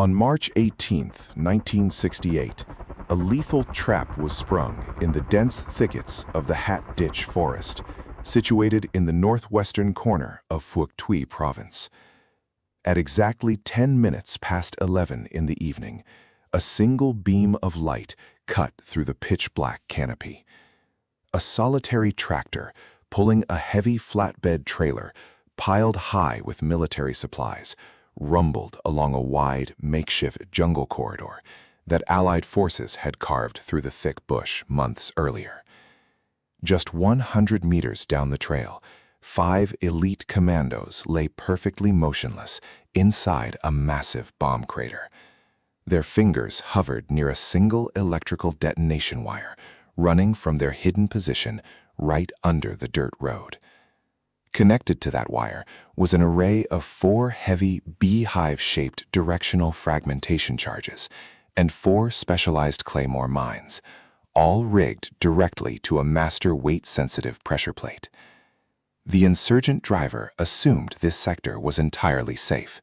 On March 18, 1968, a lethal trap was sprung in the dense thickets of the Hat Ditch Forest, situated in the northwestern corner of Phuoc Tuy Province. At exactly 10 minutes past 11 in the evening, a single beam of light cut through the pitch-black canopy. A solitary tractor, pulling a heavy flatbed trailer, piled high with military supplies, rumbled along a wide, makeshift jungle corridor that Allied forces had carved through the thick bush months earlier. Just 100 meters down the trail, 5 elite commandos lay perfectly motionless inside a massive bomb crater. Their fingers hovered near a single electrical detonation wire running from their hidden position right under the dirt road. Connected to that wire was an array of 4 heavy beehive-shaped directional fragmentation charges and 4 specialized claymore mines, all rigged directly to a master weight-sensitive pressure plate. The insurgent driver assumed this sector was entirely safe,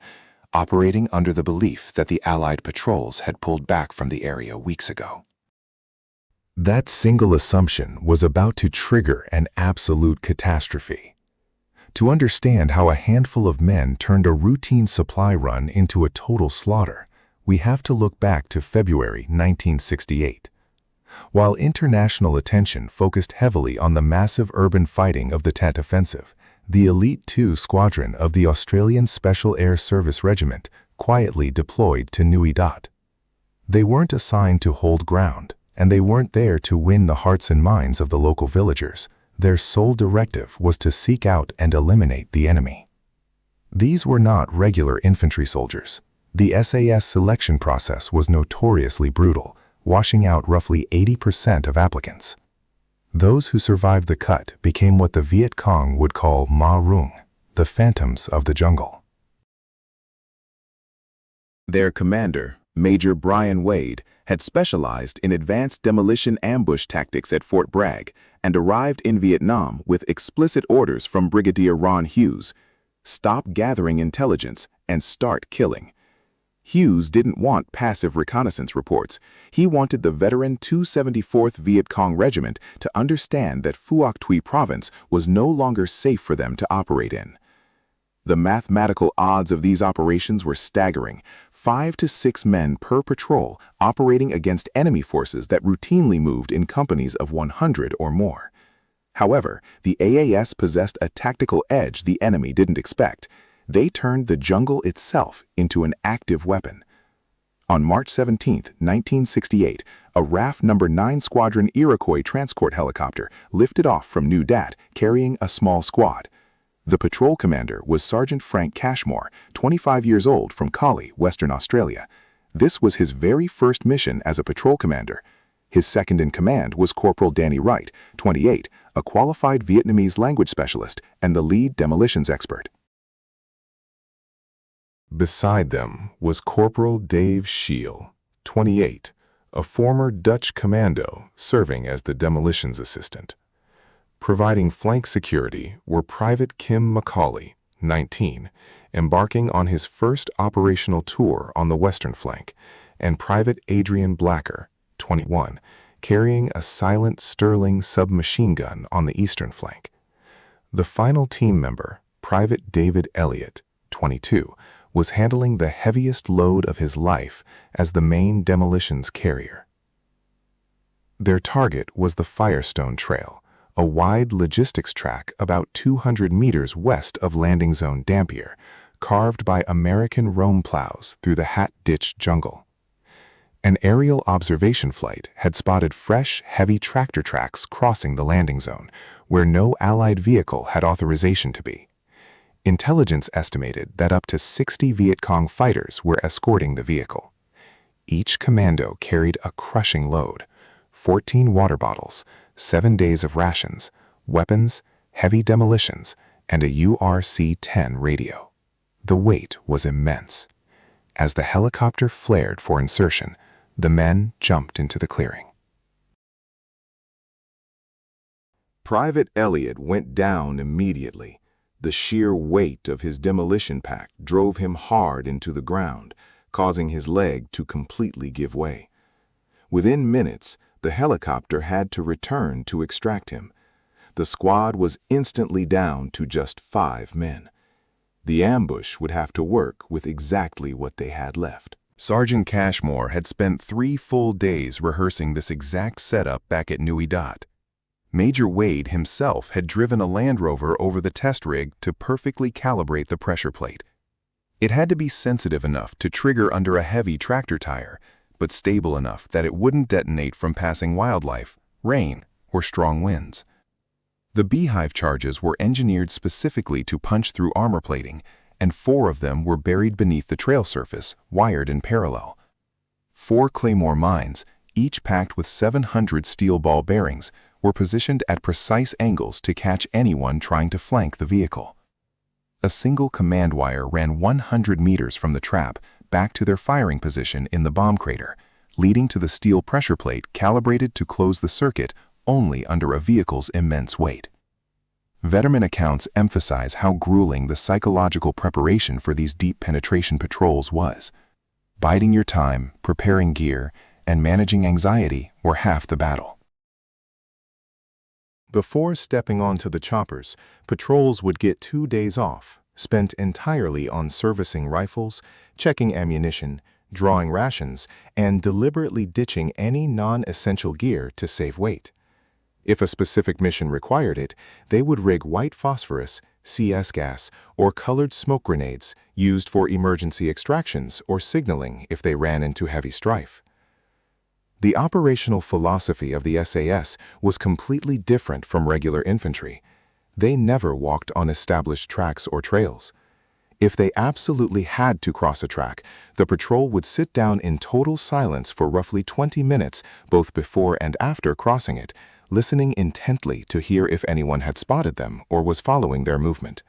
operating under the belief that the Allied patrols had pulled back from the area weeks ago. That single assumption was about to trigger an absolute catastrophe. To understand how a handful of men turned a routine supply run into a total slaughter, we have to look back to February 1968. While international attention focused heavily on the massive urban fighting of the Tet Offensive, the Elite II Squadron of the Australian Special Air Service Regiment quietly deployed to Nui Dat. They weren't assigned to hold ground, and they weren't there to win the hearts and minds of the local villagers. Their sole directive was to seek out and eliminate the enemy. These were not regular infantry soldiers. The SAS selection process was notoriously brutal, washing out roughly 80% of applicants. Those who survived the cut became what the Viet Cong would call Ma Rung, the phantoms of the jungle. Their commander, Major Brian Wade, had specialized in advanced demolition ambush tactics at Fort Bragg and arrived in Vietnam with explicit orders from Brigadier Ron Hughes: stop gathering intelligence and start killing. Hughes didn't want passive reconnaissance reports. He wanted the veteran 274th Viet Cong Regiment to understand that Phuoc Tuy Province was no longer safe for them to operate in. The mathematical odds of these operations were staggering: 5 to 6 men per patrol operating against enemy forces that routinely moved in companies of 100 or more. However, the AAS possessed a tactical edge the enemy didn't expect. They turned the jungle itself into an active weapon. On March 17, 1968, a RAF No. 9 Squadron Iroquois transport helicopter lifted off from Nui Dat carrying a small squad. The patrol commander was Sergeant Frank Cashmore, 25 years old, from Collie, Western Australia. This was his very first mission as a patrol commander. His second in command was Corporal Danny Wright, 28, a qualified Vietnamese language specialist and the lead demolitions expert. Beside them was Corporal Dave Scheel, 28, a former Dutch commando serving as the demolitions assistant. Providing flank security were Private Kim McCauley, 19, embarking on his first operational tour on the western flank, and Private Adrian Blacker, 21, carrying a silent Sterling submachine gun on the eastern flank. The final team member, Private David Elliott, 22, was handling the heaviest load of his life as the main demolitions carrier. Their target was the Firestone Trail, a wide logistics track about 200 meters west of landing zone Dampier, carved by American roam plows through the Hat Ditch jungle. An aerial observation flight had spotted fresh, heavy tractor tracks crossing the landing zone, where no Allied vehicle had authorization to be. Intelligence estimated that up to 60 Viet Cong fighters were escorting the vehicle. Each commando carried a crushing load: 14 water bottles, 7 days of rations, weapons, heavy demolitions, and a URC-10 radio. The weight was immense. As the helicopter flared for insertion, the men jumped into the clearing. Private Elliott went down immediately. The sheer weight of his demolition pack drove him hard into the ground, causing his leg to completely give way. Within minutes, the helicopter had to return to extract him. The squad was instantly down to just 5 men. The ambush would have to work with exactly what they had left. Sergeant Cashmore had spent 3 full days rehearsing this exact setup back at Nui Dat. Major Wade himself had driven a Land Rover over the test rig to perfectly calibrate the pressure plate. It had to be sensitive enough to trigger under a heavy tractor tire, but stable enough that it wouldn't detonate from passing wildlife, rain, or strong winds. The beehive charges were engineered specifically to punch through armor plating, and 4 of them were buried beneath the trail surface, wired in parallel. 4 Claymore mines, each packed with 700 steel ball bearings, were positioned at precise angles to catch anyone trying to flank the vehicle. A single command wire ran 100 meters from the trap back to their firing position in the bomb crater, leading to the steel pressure plate calibrated to close the circuit only under a vehicle's immense weight. Veteran accounts emphasize how grueling the psychological preparation for these deep penetration patrols was. Biding your time, preparing gear, and managing anxiety were half the battle. Before stepping onto the choppers, patrols would get 2 days off, spent entirely on servicing rifles, checking ammunition, drawing rations, and deliberately ditching any non-essential gear to save weight. If a specific mission required it, they would rig white phosphorus, CS gas, or colored smoke grenades used for emergency extractions or signaling if they ran into heavy strife. The operational philosophy of the SAS was completely different from regular infantry. They never walked on established tracks or trails. If they absolutely had to cross a track, the patrol would sit down in total silence for roughly 20 minutes both before and after crossing it, listening intently to hear if anyone had spotted them or was following their movement.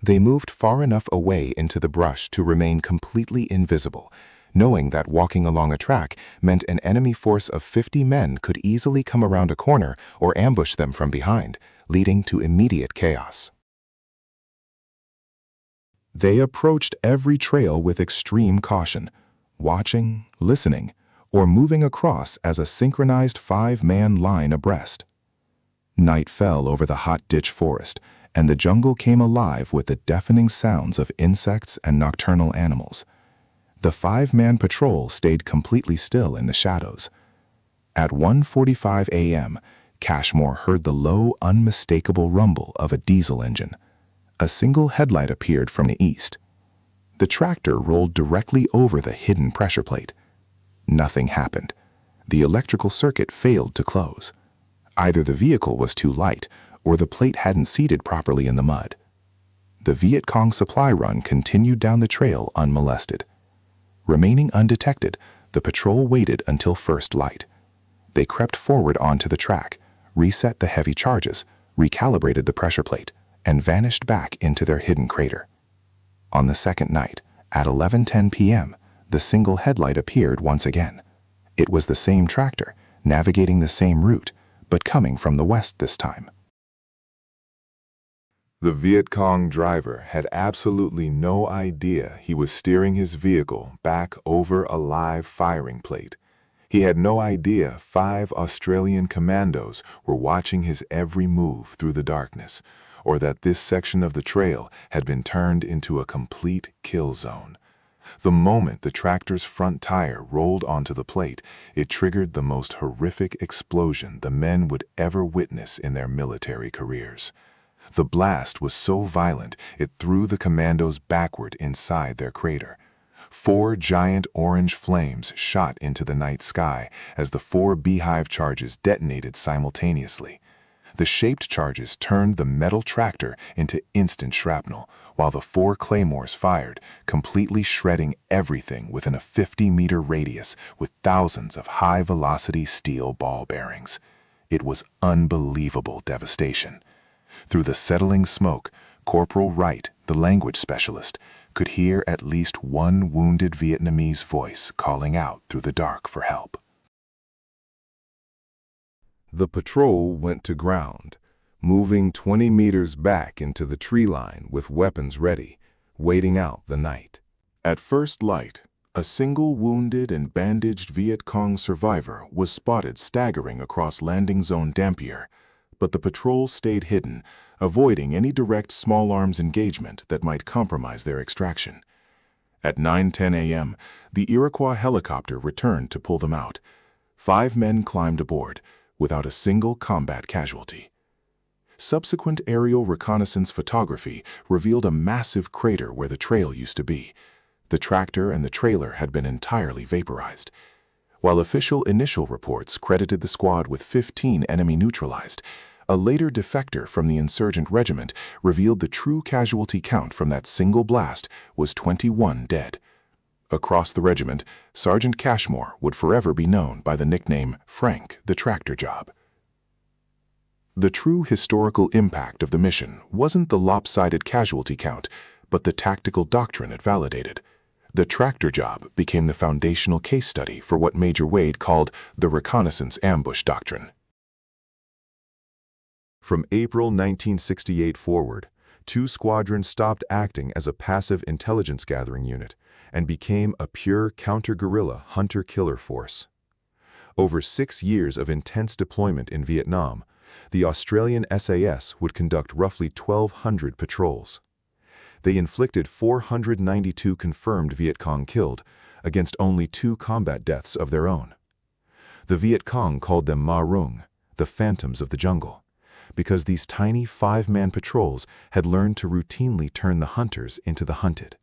They moved far enough away into the brush to remain completely invisible, knowing that walking along a track meant an enemy force of 50 men could easily come around a corner or ambush them from behind, leading to immediate chaos. They approached every trail with extreme caution, watching, listening, or moving across as a synchronized 5-man line abreast. Night fell over the hot ditch forest, and the jungle came alive with the deafening sounds of insects and nocturnal animals. The 5-man patrol stayed completely still in the shadows. At 1:45 a.m., Cashmore heard the low, unmistakable rumble of a diesel engine. A single headlight appeared from the east. The tractor rolled directly over the hidden pressure plate. Nothing happened. The electrical circuit failed to close. Either the vehicle was too light, or the plate hadn't seated properly in the mud. The Viet Cong supply run continued down the trail unmolested. Remaining undetected, the patrol waited until first light. They crept forward onto the track, reset the heavy charges, recalibrated the pressure plate, and vanished back into their hidden crater. On the second night, at 11:10 p.m., the single headlight appeared once again. It was the same tractor, navigating the same route, but coming from the west this time. The Viet Cong driver had absolutely no idea he was steering his vehicle back over a live firing plate. He had no idea 5 Australian commandos were watching his every move through the darkness, or that this section of the trail had been turned into a complete kill zone. The moment the tractor's front tire rolled onto the plate, it triggered the most horrific explosion the men would ever witness in their military careers. The blast was so violent it threw the commandos backward inside their crater. 4 giant orange flames shot into the night sky as the 4 beehive charges detonated simultaneously. The shaped charges turned the metal tractor into instant shrapnel, while the 4 claymores fired, completely shredding everything within a 50-meter radius with thousands of high-velocity steel ball bearings. It was unbelievable devastation. Through the settling smoke, Corporal Wright, the language specialist, could hear at least one wounded Vietnamese voice calling out through the dark for help. The patrol went to ground, moving 20 meters back into the tree line with weapons ready, waiting out the night. At first light, A single wounded and bandaged Viet Cong survivor was spotted staggering across landing zone Dampier, but the patrol stayed hidden, avoiding any direct small arms engagement that might compromise their extraction. At 9:10 a.m., the Iroquois helicopter returned to pull them out. 5 men climbed aboard, without a single combat casualty. Subsequent aerial reconnaissance photography revealed a massive crater where the trail used to be. The tractor and the trailer had been entirely vaporized. While official initial reports credited the squad with 15 enemy neutralized, a later defector from the Insurgent regiment revealed the true casualty count from that single blast was 21 dead. Across the regiment, Sergeant Cashmore would forever be known by the nickname Frank the Tractor Job. The true historical impact of the mission wasn't the lopsided casualty count, but the tactical doctrine it validated. The tractor job became the foundational case study for what Major Wade called the reconnaissance ambush doctrine. From April 1968 forward, 2 squadrons stopped acting as a passive intelligence gathering unit and became a pure counter-guerrilla hunter-killer force. Over 6 years of intense deployment in Vietnam, the Australian SAS would conduct roughly 1,200 patrols. They inflicted 492 confirmed Viet Cong killed, against only 2 combat deaths of their own. The Viet Cong called them Ma Rung, the phantoms of the jungle, because these tiny 5-man patrols had learned to routinely turn the hunters into the hunted.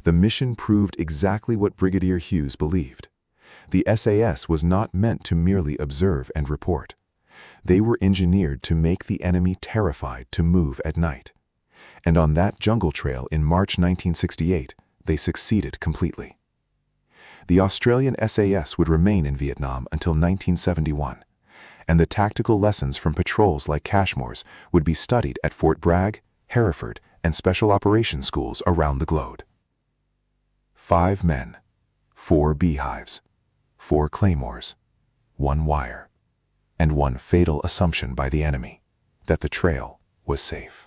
The mission proved exactly what Brigadier Hughes believed. The SAS was not meant to merely observe and report. They were engineered to make the enemy terrified to move at night. And on that jungle trail in March 1968, they succeeded completely. The Australian SAS would remain in Vietnam until 1971, and the tactical lessons from patrols like Cashmore's would be studied at Fort Bragg, Hereford, and special operations schools around the globe. 5 men, 4 beehives, 4 claymores, 1 wire, and 1 fatal assumption by the enemy, that the trail was safe.